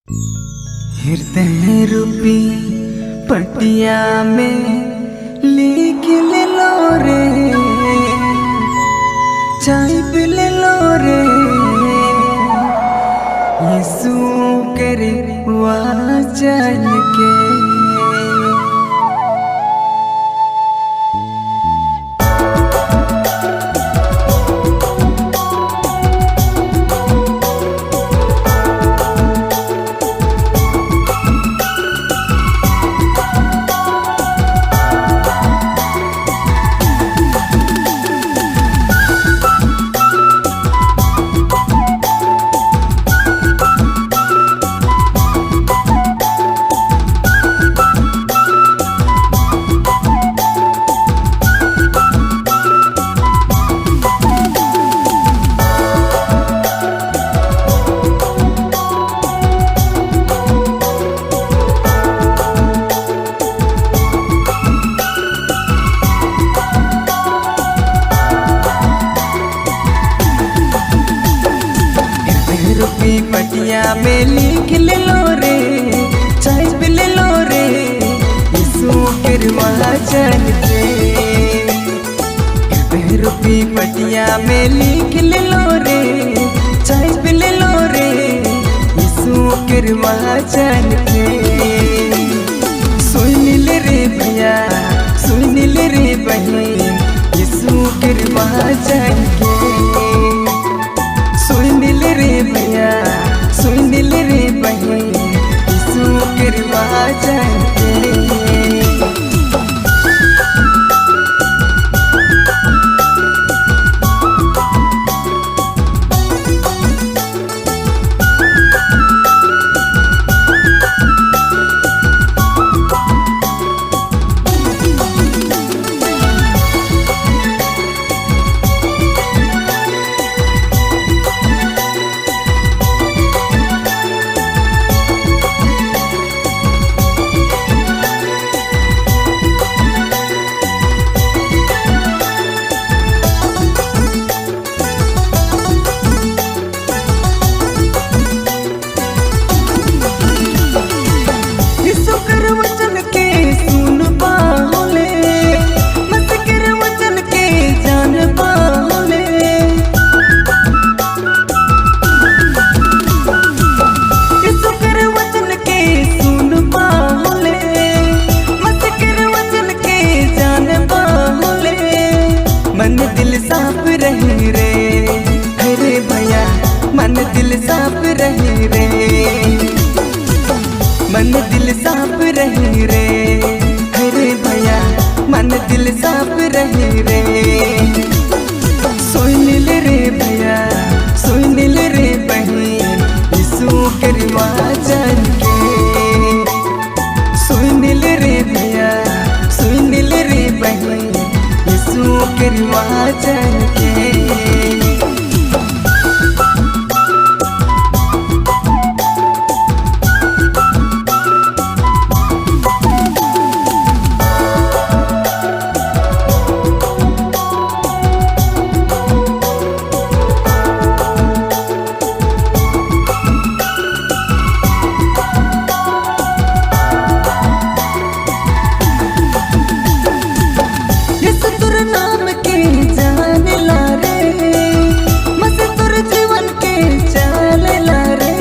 हृदय रूपी पटिया में लिख ले लो रे, चाय पी ले लो रे, यीशु करे वचन के। रूपी पटिया में लिख ले लो रे, चाय पी ले लो रे, यीशु के वचन के। रूपी पटिया में लिख ले लो रे, चाय पी ले लो रे, यीशु के वचन के। सुन ले रे भैया, सुन ले रे बहन, यीशु के वचन के। सुन ले रे भैया, सुन ले रे बहन, यीशु के वचन के। मन दिल साफ रही रे, अरे भैया मन दिल साफ रही रे, मन दिल साफ रही रे, अरे भैया मन दिल साफ रही रे। सुन ले रे भैया, सुन ले रे बहन, यीशु के वचन के। सुन ले रे भैया, सुन ले रे बहन, यीशु के वचन के। नाम के जान ला रे, मस तुर जीवन के चाल ला रे।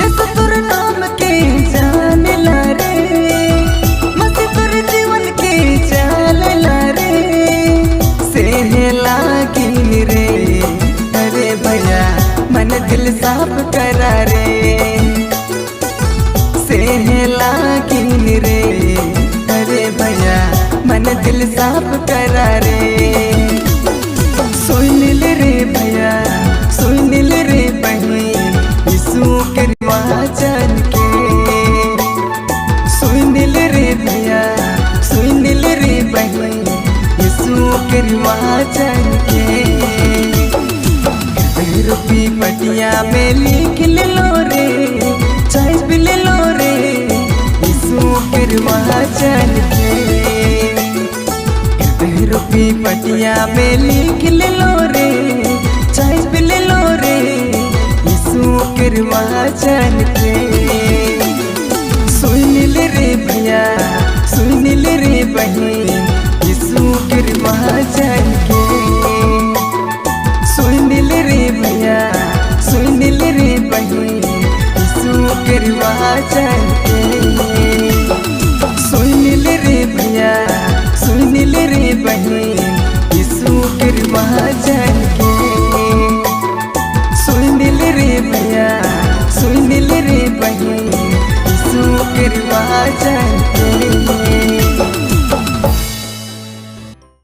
यस तुर नाम के जान ला रे, मस तुर जीवन के चाल ला रे। से लागिन रे, अरे भैया मन दिल साफ करा रे। से लागिन रे, अरे भैया मन दिल साफ करा रे। सुन ले रे भैया, सुन ले रे बहन, यीशु के वचन के। सुन ले रे भैया, सुन ले रे बहन, यीशु के वचन के। रूपी पटिया में लिख ले लो रे, चाय पी ले लो रे, यीशु के वचन के। रूपी पटिया में लिख ले लो रे, चाय वचन के। सुनिल रे भैया सुनिल रे बहन यीशु के वचन के। सुनिल रे भैया सुनिल रे बहन यीशु के वचन के। सुनिल रे भैया सुनिल रे बहन यीशु के वचन के। सुनिल रे भैया सुनिल रे बहन यीशु के वचन